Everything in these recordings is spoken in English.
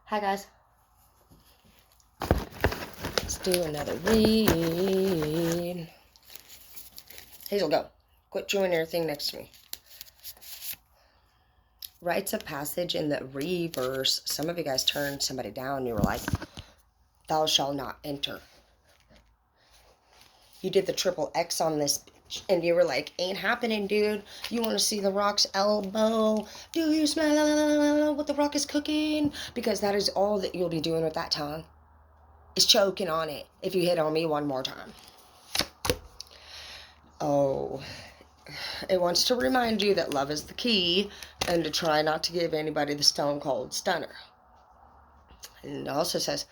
Hi guys. Let's do another read. Hazel, go. Quit chewing everything next to me. Rites of passage in the reverse. Some of you guys turned somebody down. You were like, thou shalt not enter. You did the triple X on this bitch. And you were like, ain't happening, dude. You want to see the Rock's elbow? Do you smell what the Rock is cooking? Because that is all that you'll be doing with that tongue. Is choking on it if you hit on me one more time. Oh, it wants to remind you that love is the key and to try not to give anybody the stone cold stunner. And it also says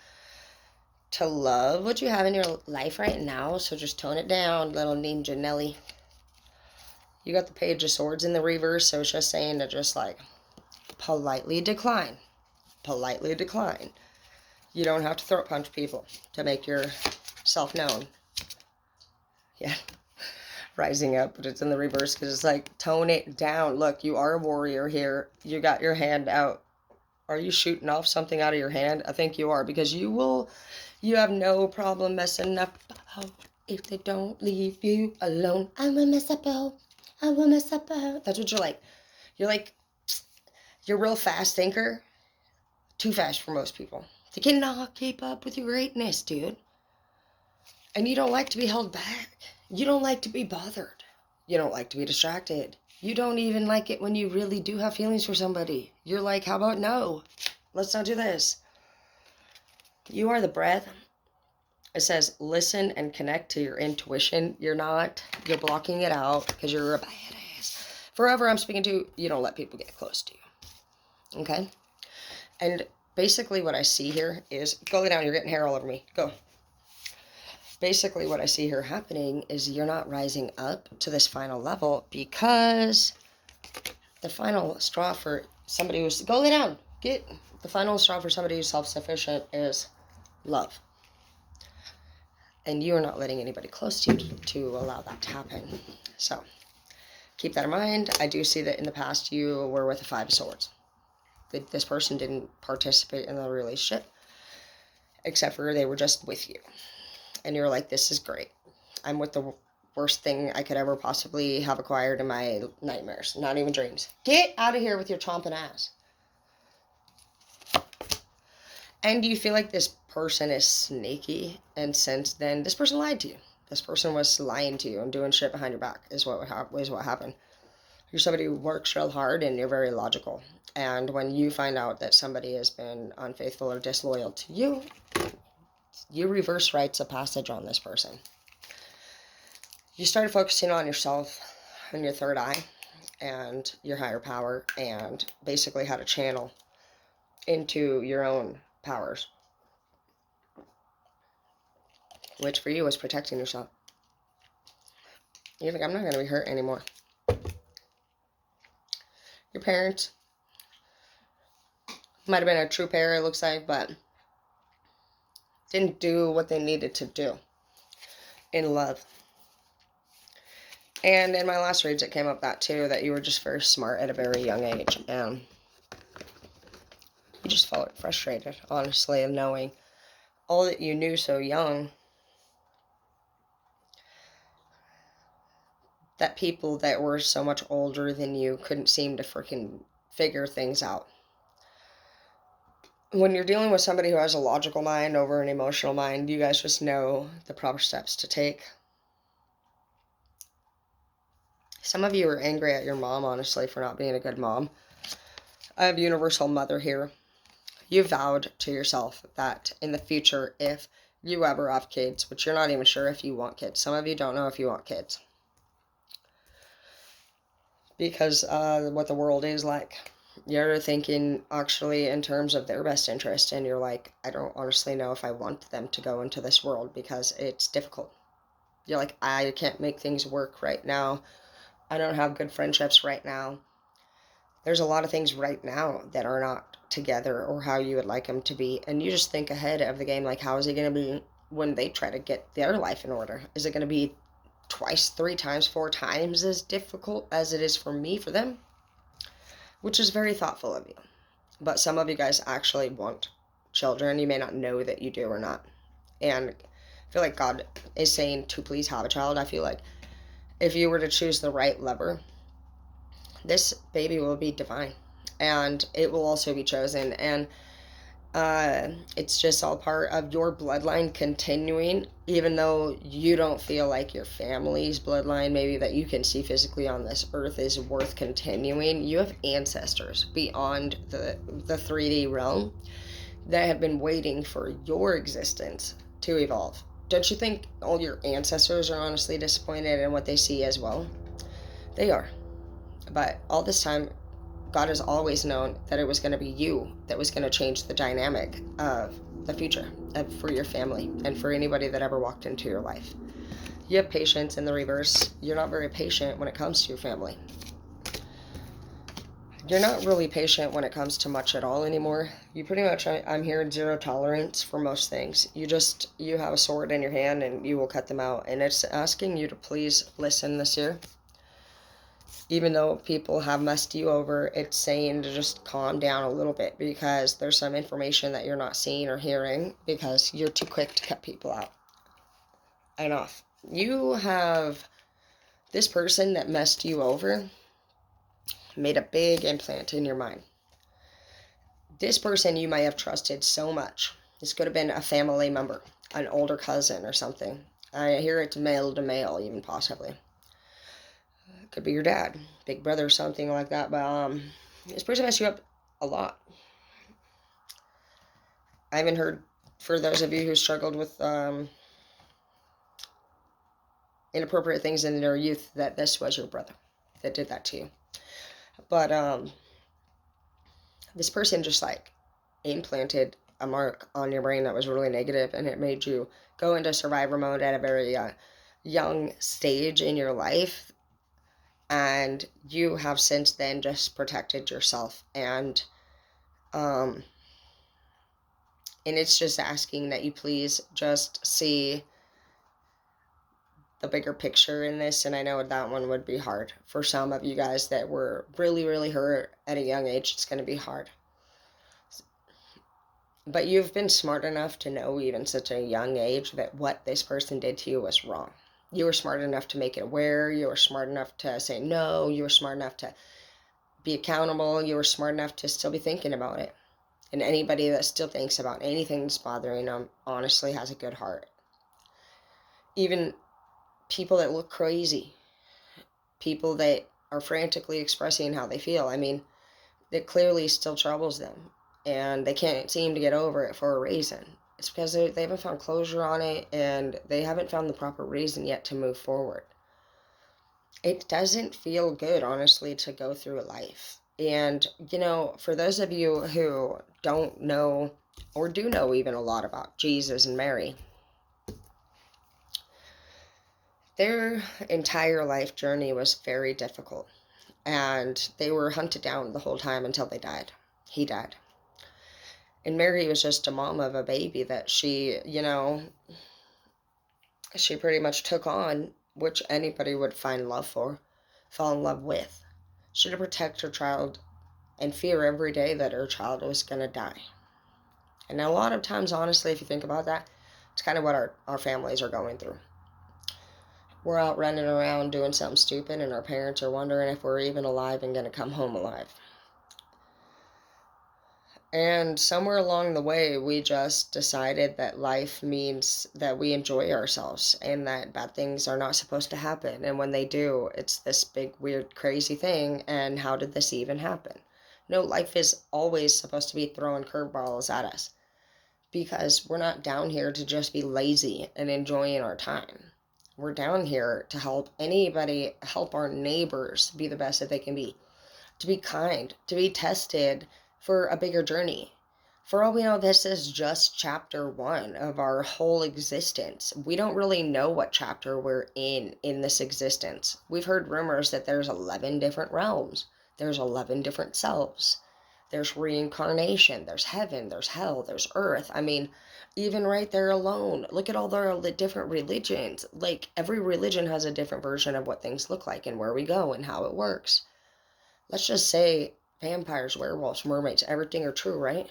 to love what you have in your life right now, so just tone it down, little Ninja Nelly. You got the Page of Swords in the reverse, so it's just saying to just like politely decline. Politely decline. You don't have to throat punch people to make yourself known. Yeah. Rising up, but it's in the reverse because it's like, tone it down. Look, you are a warrior here. You got your hand out. Are you shooting off something out of your hand? I think you are, because you have no problem messing up. Oh, if they don't leave you alone, I will mess up. I will mess up. That's what you're like. You're a real fast thinker. Too fast for most people. They cannot keep up with your greatness, dude. And you don't like to be held back. You don't like to be bothered. You don't like to be distracted. You don't even like it when you really do have feelings for somebody. You're like, how about no? Let's not do this. You are the breath. It says, listen and connect to your intuition. You're blocking it out because you're a badass. Forever I'm speaking to, you don't let people get close to you. Okay? And basically what I see here is, go lay down, you're getting hair all over me. Go. Basically what I see here happening is you're not rising up to this final level because the final straw for somebody who's, go lay down, the final straw for somebody who's self-sufficient is love. And you're not letting anybody close to you to allow that to happen. So keep that in mind. I do see that in the past you were with a 5 of Swords. This person didn't participate in the relationship except for they were just with you. And you're like, this is great. I'm with the worst thing I could ever possibly have acquired in my nightmares. Not even dreams. Get out of here with your chomping ass. And do you feel like this person is sneaky? And since then, this person lied to you. This person was lying to you and doing shit behind your back is what happened. You're somebody who works real hard and you're very logical. And when you find out that somebody has been unfaithful or disloyal to you, you reverse rites of passage on this person. You started focusing on yourself and your third eye and your higher power and basically how to channel into your own powers, which for you was protecting yourself. You're like, I'm not going to be hurt anymore. Your parents might have been a true pair, it looks like, but didn't do what they needed to do in love. And in my last reads, it came up that too, that you were just very smart at a very young age. And you just felt frustrated, honestly, of knowing all that you knew so young. That people that were so much older than you couldn't seem to freaking figure things out. When you're dealing with somebody who has a logical mind over an emotional mind, you guys just know the proper steps to take. Some of you are angry at your mom, honestly, for not being a good mom. I have Universal Mother here. You vowed to yourself that in the future, if you ever have kids, which you're not even sure if you want kids. Some of you don't know if you want kids. Because what the world is like. You're thinking actually in terms of their best interest, and you're like, I don't honestly know if I want them to go into this world because it's difficult. You're like, I can't make things work right now. I don't have good friendships right now. There's a lot of things right now that are not together or how you would like them to be, and you just think ahead of the game, like, how is it going to be when they try to get their life in order? Is it going to be twice, 3 times, 4 times as difficult as it is for me for them? Which is very thoughtful of you. But some of you guys actually want children. You may not know that you do or not. And I feel like God is saying to please have a child. I feel like if you were to choose the right lover, this baby will be divine. And it will also be chosen. And it's just all part of your bloodline continuing, even though you don't feel like your family's bloodline, maybe that you can see physically on this earth, is worth continuing. You have ancestors beyond the 3D realm that have been waiting for your existence to evolve. Don't you think all your ancestors are honestly disappointed in what they see as well? They are. But all this time, God has always known that it was going to be you that was going to change the dynamic of the future for your family and for anybody that ever walked into your life. You have patience in the reverse. You're not very patient when it comes to your family. You're not really patient when it comes to much at all anymore. You pretty much, I'm hearing zero tolerance for most things. You have a sword in your hand and you will cut them out. And it's asking you to please listen this year. Even though people have messed you over, it's saying to just calm down a little bit because there's some information that you're not seeing or hearing because you're too quick to cut people out. Enough. You have this person that messed you over made a big implant in your mind. This person you might have trusted so much. This could have been a family member, an older cousin or something. I hear it's male to male, even possibly. Could be your dad, big brother, something like that. But this person messed you up a lot. I haven't heard, for those of you who struggled with inappropriate things in their youth, that this was your brother that did that to you. But this person just like implanted a mark on your brain that was really negative, and it made you go into survivor mode at a very young stage in your life. And you have since then just protected yourself, and it's just asking that you please just see the bigger picture in this. And I know that one would be hard for some of you guys that were really, really hurt at a young age. It's going to be hard. But you've been smart enough to know, even such a young age, that what this person did to you was wrong. You were smart enough to make it aware. You were smart enough to say no. You were smart enough to be accountable. You were smart enough to still be thinking about it. And anybody that still thinks about anything that's bothering them honestly has a good heart. Even people that look crazy, people that are frantically expressing how they feel, I mean, it clearly still troubles them. And they can't seem to get over it for a reason. It's because they haven't found closure on it, and they haven't found the proper reason yet to move forward. It doesn't feel good, honestly, to go through life. And, for those of you who don't know, or do know even a lot about Jesus and Mary, their entire life journey was very difficult. And they were hunted down the whole time until they died. He died. And Mary was just a mom of a baby that she pretty much took on, which anybody would find love for, fall in love with. She had to protect her child and fear every day that her child was going to die. And a lot of times, honestly, if you think about that, it's kind of what our families are going through. We're out running around doing something stupid, and our parents are wondering if we're even alive and going to come home alive. And somewhere along the way, we just decided that life means that we enjoy ourselves and that bad things are not supposed to happen. And when they do, it's this big, weird, crazy thing. And how did this even happen? No, life is always supposed to be throwing curveballs at us because we're not down here to just be lazy and enjoying our time. We're down here to help our neighbors be the best that they can be, to be kind, to be tested for a bigger journey. For all we know, this is just chapter 1 of our whole existence. We don't really know what chapter we're in this existence. We've heard rumors that there's 11 different realms. There's 11 different selves. There's reincarnation. There's heaven. There's hell. There's earth. I mean, even right there alone, look at all the different religions. Like, every religion has a different version of what things look like and where we go and how it works. Let's just say vampires, werewolves, mermaids, everything are true, right?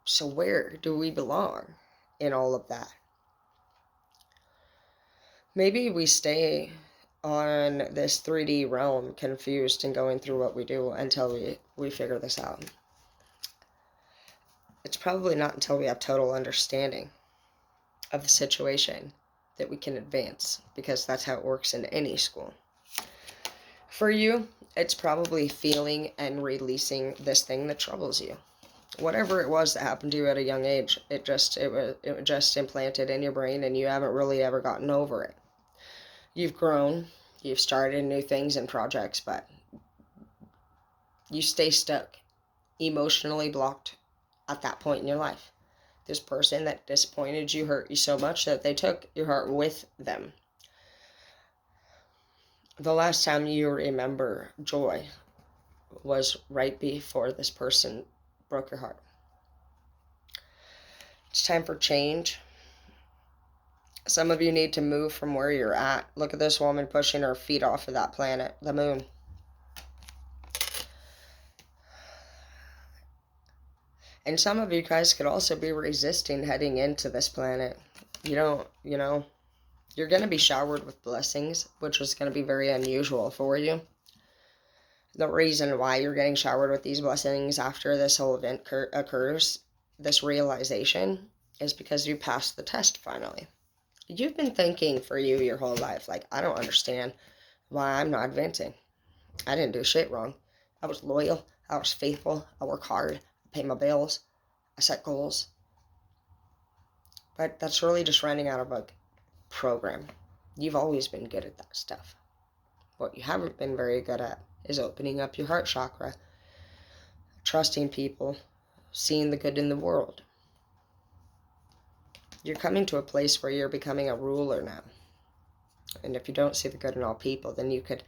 So where do we belong in all of that? Maybe we stay on this 3D realm confused and going through what we do until we figure this out. It's probably not until we have total understanding of the situation that we can advance, because that's how it works in any school. For you, it's probably feeling and releasing this thing that troubles you. Whatever it was that happened to you at a young age, it was just implanted in your brain, and you haven't really ever gotten over it. You've grown, you've started new things and projects, but you stay stuck, emotionally blocked at that point in your life. This person that disappointed you, hurt you so much that they took your heart with them. The last time you remember joy was right before this person broke your heart. It's time for change. Some of you need to move from where you're at. Look at this woman pushing her feet off of that planet, the moon. And some of you guys could also be resisting heading into this planet. You're going to be showered with blessings, which is going to be very unusual for you. The reason why you're getting showered with these blessings after this whole event occurs, this realization, is because you passed the test finally. You've been thinking for you your whole life, like, I don't understand why I'm not advancing. I didn't do shit wrong. I was loyal. I was faithful. I work hard. I pay my bills. I set goals. But that's really just running out of a program. You've always been good at that stuff. What you haven't been very good at is opening up your heart chakra, trusting people, seeing the good in the world. You're coming to a place where you're becoming a ruler now. And if you don't see the good in all people, then you could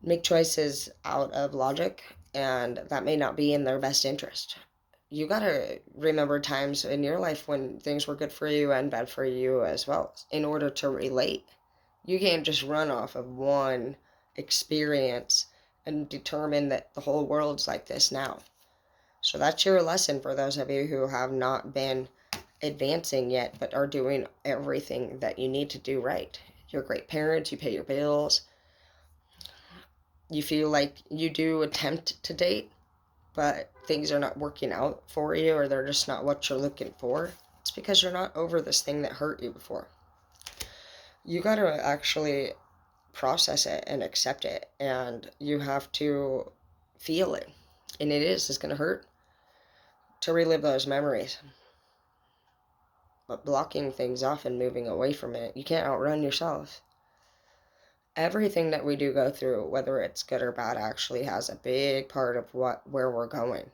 make choices out of logic, and that may not be in their best interest. You gotta remember times in your life when things were good for you and bad for you as well, in order to relate. You can't just run off of one experience and determine that the whole world's like this now. So that's your lesson for those of you who have not been advancing yet, but are doing everything that you need to do right. You're great parents, you pay your bills, you feel like you do attempt to date, but things are not working out for you, or they're just not what you're looking for. It's because you're not over this thing that hurt you before. You gotta actually process it and accept it, and you have to feel it. And it's gonna hurt to relive those memories. But blocking things off and moving away from it, you can't outrun yourself. Everything that we do go through, whether it's good or bad, actually has a big part of where we're going.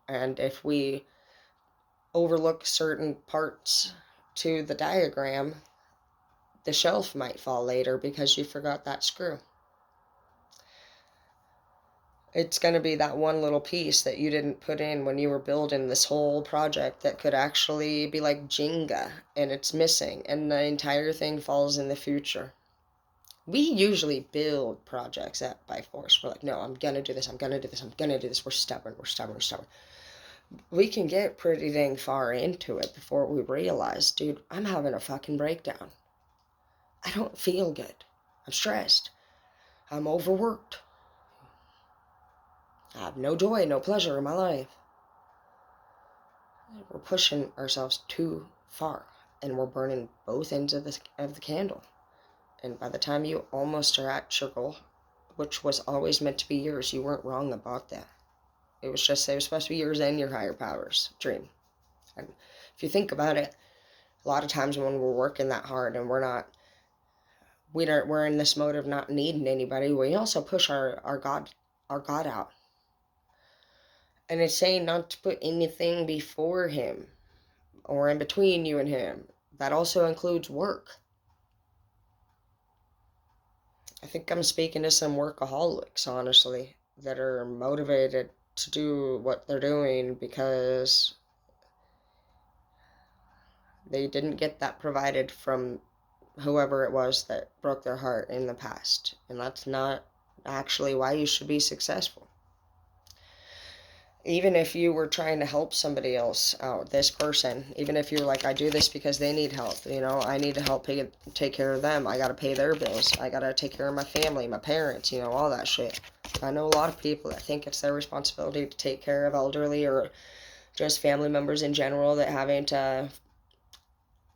And if we overlook certain parts to the diagram, the shelf might fall later because you forgot that screw. It's going to be that one little piece that you didn't put in when you were building this whole project that could actually be like Jenga, and it's missing, and the entire thing falls in the future. We usually build projects by force. We're like, no, I'm going to do this, I'm going to do this, I'm going to do this. We're stubborn. We can get pretty dang far into it before we realize, dude, I'm having a fucking breakdown. I don't feel good. I'm stressed. I'm overworked. I have no joy, no pleasure in my life. We're pushing ourselves too far, and we're burning both ends of the candle. And by the time you almost are at your goal, which was always meant to be yours, you weren't wrong about that. It was supposed to be yours and your higher power's dream. And if you think about it, a lot of times when we're working that hard and we're in this mode of not needing anybody, we also push our God out. And it's saying not to put anything before him or in between you and him. That also includes work. I think I'm speaking to some workaholics, honestly, that are motivated to do what they're doing because they didn't get that provided from whoever it was that broke their heart in the past. And that's not actually why you should be successful. even if you were trying to help somebody else out, this person, even if you're like, I do this because they need help, I need to take care of them. I got to pay their bills. I got to take care of my family, my parents, all that shit. I know a lot of people that think it's their responsibility to take care of elderly or just family members in general that haven't,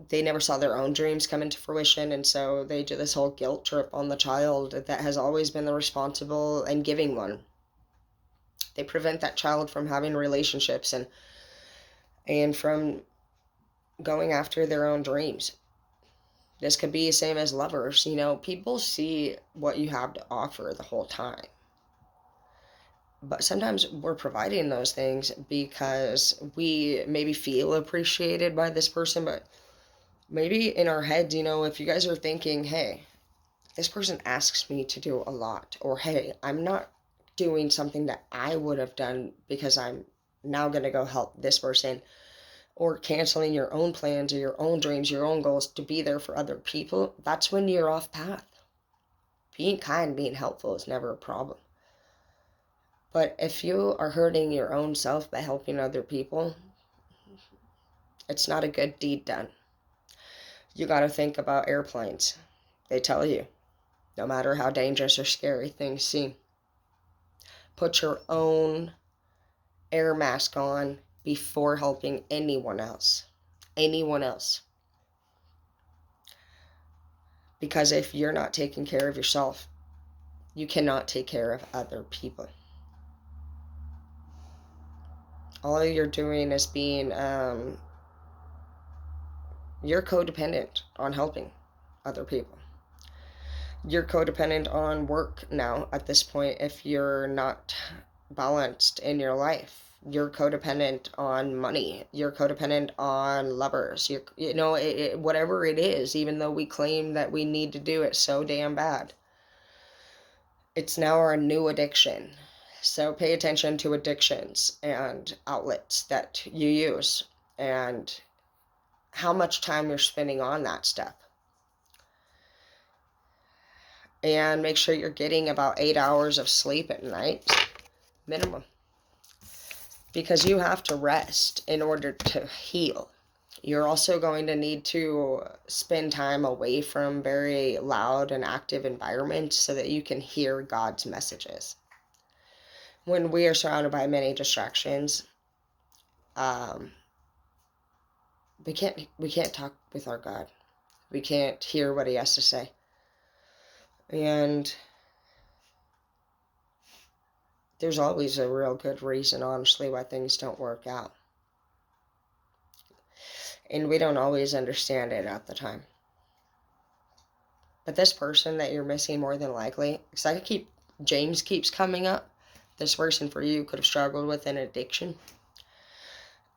they never saw their own dreams come into fruition, and so they do this whole guilt trip on the child that has always been the responsible and giving one. They prevent that child from having relationships and from going after their own dreams. This could be the same as lovers. People see what you have to offer the whole time. But sometimes we're providing those things because we maybe feel appreciated by this person, but maybe in our heads, if you guys are thinking, hey, this person asks me to do a lot, or hey, I'm not doing something that I would have done because I'm now going to go help this person, or canceling your own plans or your own dreams, your own goals to be there for other people, that's when you're off path. Being kind, being helpful is never a problem. But if you are hurting your own self by helping other people, it's not a good deed done. You got to think about airplanes. They tell you, no matter how dangerous or scary things seem, put your own air mask on before helping anyone else. Anyone else. Because if you're not taking care of yourself, you cannot take care of other people. All you're doing is being, you're codependent on helping other people. You're codependent on work now at this point if you're not balanced in your life. You're codependent on money. You're codependent on lovers. Whatever it is, even though we claim that we need to do it so damn bad. It's now our new addiction. So pay attention to addictions and outlets that you use and how much time you're spending on that stuff. And make sure you're getting about 8 hours of sleep at night, minimum. Because you have to rest in order to heal. You're also going to need to spend time away from very loud and active environments so that you can hear God's messages. When we are surrounded by many distractions, we can't talk with our God. We can't hear what he has to say. And there's always a real good reason, honestly, why things don't work out. And we don't always understand it at the time. But this person that you're missing, more than likely, because James keeps coming up, this person for you could have struggled with an addiction.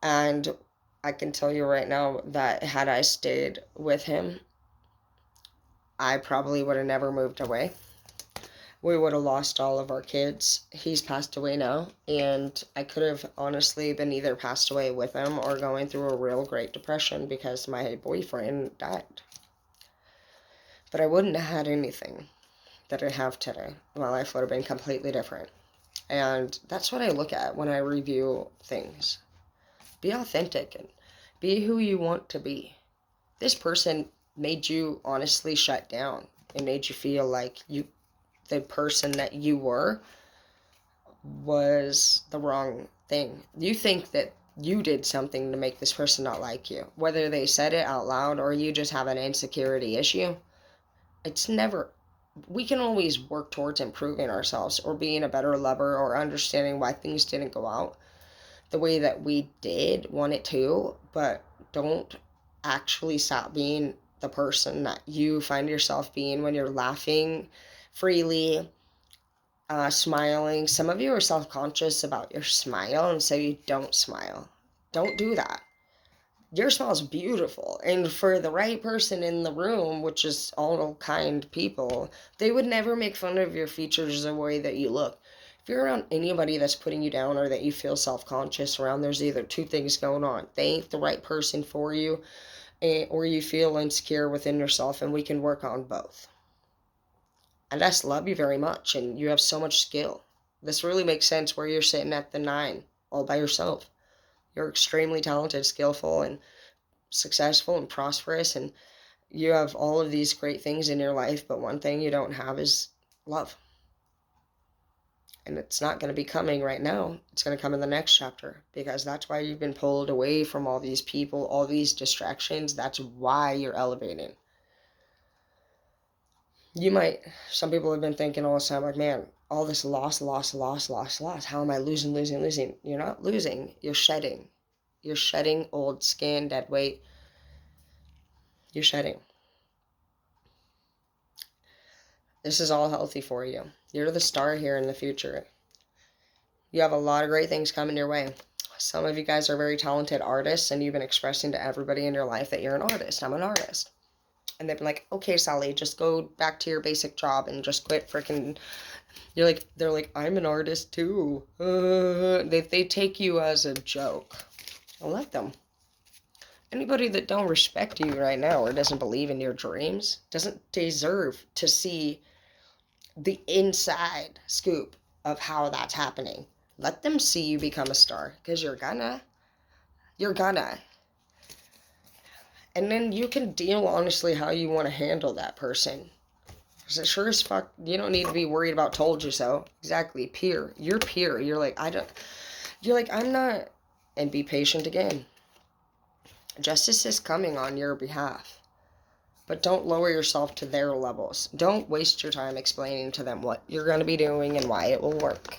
And I can tell you right now that had I stayed with him, I probably would have never moved away. We would have lost all of our kids. He's passed away now, and I could have honestly been either passed away with him or going through a real Great Depression because my boyfriend died. But I wouldn't have had anything that I have today. My life would have been completely different. And that's what I look at when I review things. Be authentic and be who you want to be. This person made you honestly shut down and made you feel like the person that you were was the wrong thing. You think that you did something to make this person not like you. Whether they said it out loud or you just have an insecurity issue, we can always work towards improving ourselves or being a better lover or understanding why things didn't go out the way that we did want it to, but don't actually stop being the person that you find yourself being when you're laughing freely, smiling. Some of you are self-conscious about your smile, and so you don't smile. Don't do that. Your smile is beautiful, and for the right person in the room, which is all kind people, they would never make fun of your features the way that you look. If you're around anybody that's putting you down or that you feel self-conscious around, there's either two things going on. They ain't the right person for you, or you feel insecure within yourself, and we can work on both. And I love you very much, and you have so much skill. This really makes sense where you're sitting at the 9 all by yourself. You're extremely talented, skillful, and successful and prosperous, and you have all of these great things in your life, but one thing you don't have is love. And it's not going to be coming right now. It's going to come in the next chapter, because that's why you've been pulled away from all these people, all these distractions. That's why you're elevating. Some people have been thinking all the time, like, man, all this loss. How am I losing? You're not losing. You're shedding. You're shedding old skin, dead weight. You're shedding. This is all healthy for you. You're the star here in the future. You have a lot of great things coming your way. Some of you guys are very talented artists, and you've been expressing to everybody in your life that you're an artist. I'm an artist. And they've been like, okay, Sally, just go back to your basic job and just quit freaking. They're like, I'm an artist too. They take you as a joke. I'll let them. Anybody that don't respect you right now or doesn't believe in your dreams doesn't deserve to see the inside scoop of how that's happening. Let them see you become a star, because you're gonna. And then you can deal honestly how you want to handle that person. Because it sure as fuck, you don't need to be worried about told you so. Exactly, peer. You're peer. You're like, I'm not. And be patient again. Justice is coming on your behalf. But don't lower yourself to their levels. Don't waste your time explaining to them what you're going to be doing and why it will work.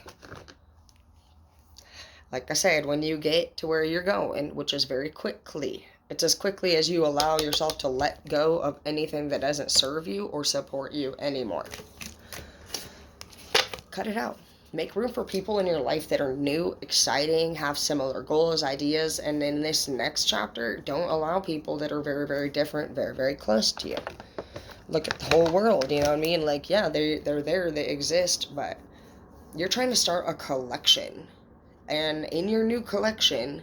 Like I said, when you get to where you're going, which is very quickly, it's as quickly as you allow yourself to let go of anything that doesn't serve you or support you anymore. Cut it out. Make room for people in your life that are new, exciting, have similar goals, ideas, and in this next chapter, don't allow people that are very, very different, very, very close to you. Look at the whole world, you know what I mean? Like, yeah, they're there, they exist, but you're trying to start a collection. And in your new collection,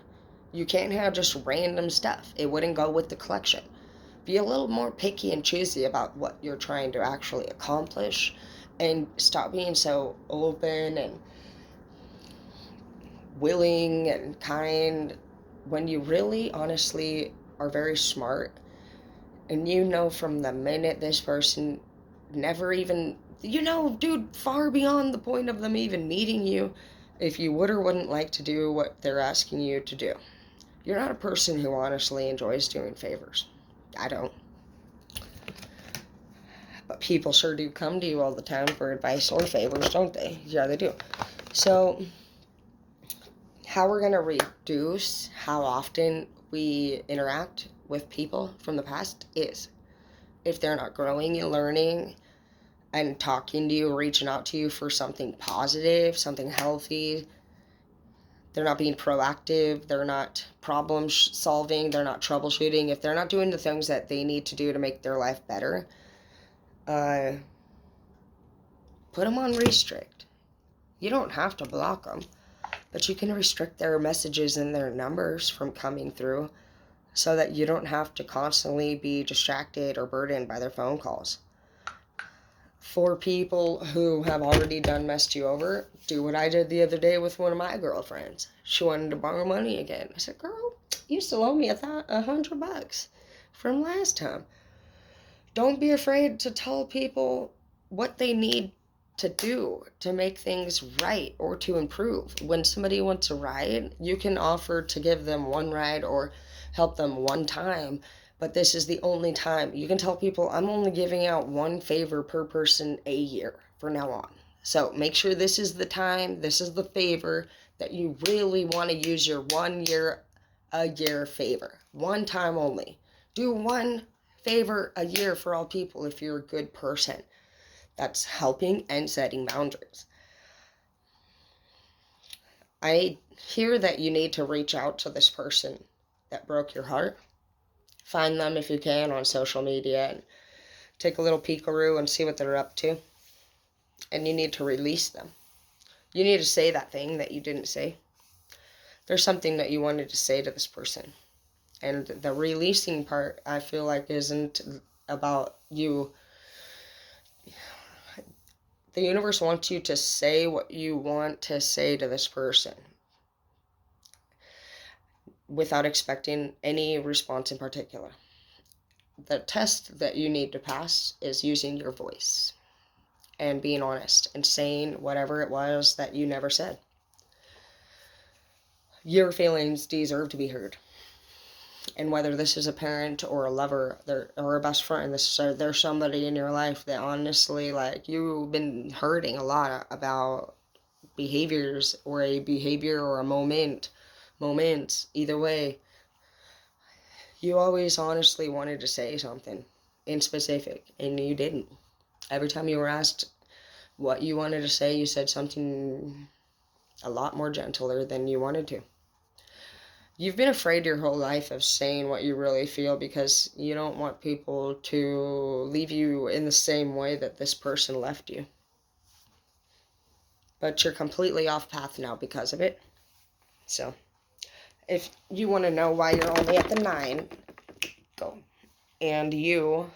you can't have just random stuff. It wouldn't go with the collection. Be a little more picky and choosy about what you're trying to actually accomplish. And stop being so open and willing and kind when you really, honestly, are very smart. And you know from the minute this person never even, dude, far beyond the point of them even meeting you, if you would or wouldn't like to do what they're asking you to do. You're not a person who honestly enjoys doing favors. I don't. But people sure do come to you all the time for advice or favors, don't they? Yeah, they do. So, how we're going to reduce how often we interact with people from the past is, if they're not growing and learning and talking to you, reaching out to you for something positive, something healthy, they're not being proactive, they're not problem solving, they're not troubleshooting, if they're not doing the things that they need to do to make their life better, put them on restrict. You don't have to block them, but you can restrict their messages and their numbers from coming through so that you don't have to constantly be distracted or burdened by their phone calls. For people who have already messed you over, do what I did the other day with one of my girlfriends. She wanted to borrow money again. I said, girl, you still owe me $100 from last time. Don't be afraid to tell people what they need to do to make things right or to improve. When somebody wants a ride, you can offer to give them one ride or help them one time, but this is the only time. You can tell people, I'm only giving out one favor per person a year from now on. So make sure this is the time, this is the favor that you really want to use your 1 year a year favor. One time only. Do one favor a year for all people if you're a good person. That's helping and setting boundaries. I hear that you need to reach out to this person that broke your heart. Find them if you can on social media and take a little peekaroo and see what they're up to. And you need to release them. You need to say that thing that you didn't say. There's something that you wanted to say to this person. And the releasing part, I feel like, isn't about you. The universe wants you to say what you want to say to this person. without expecting any response in particular. The test that you need to pass is using your voice and being honest and saying whatever it was that you never said. Your feelings deserve to be heard. And whether this is a parent or a lover or a best friend, there's somebody in your life that honestly, like, you've been hurting a lot about behaviors or a behavior or a moments, either way, you always honestly wanted to say something in specific, and you didn't. Every time you were asked what you wanted to say, you said something a lot more gentler than you wanted to. You've been afraid your whole life of saying what you really feel because you don't want people to leave you in the same way that this person left you. But you're completely off path now because of it. So, if you want to know why you're only at the 9, go. And you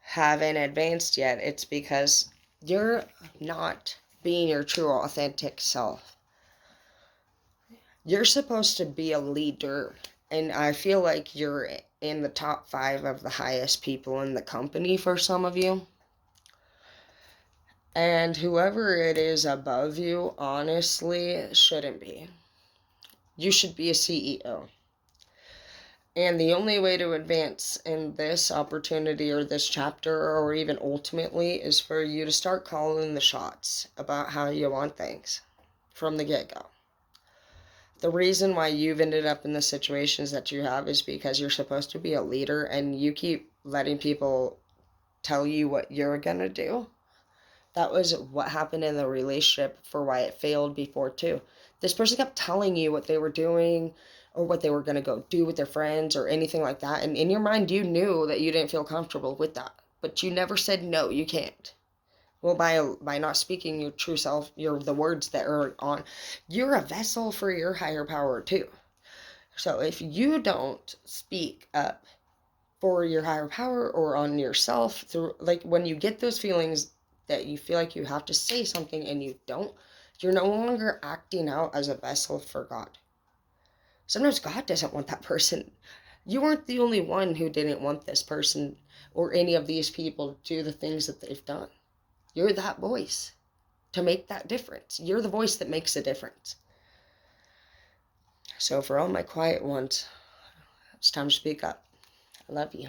haven't advanced yet, it's because you're not being your true authentic self. You're supposed to be a leader, and I feel like you're in the top 5 of the highest people in the company for some of you. And whoever it is above you, honestly, shouldn't be. You should be a CEO. And the only way to advance in this opportunity or this chapter or even ultimately is for you to start calling the shots about how you want things from the get-go. The reason why you've ended up in the situations that you have is because you're supposed to be a leader and you keep letting people tell you what you're going to do. That was what happened in the relationship for why it failed before too. This person kept telling you what they were doing or what they were going to go do with their friends or anything like that. And in your mind, you knew that you didn't feel comfortable with that. But you never said, no, you can't. Well, by not speaking your true self, the words that are on, you're a vessel for your higher power too. So if you don't speak up for your higher power or on yourself, through, like, when you get those feelings that you feel like you have to say something and you don't, you're no longer acting out as a vessel for God. Sometimes God doesn't want that person. You weren't the only one who didn't want this person or any of these people to do the things that they've done. You're that voice to make that difference. You're the voice that makes a difference. So for all my quiet ones, it's time to speak up. I love you.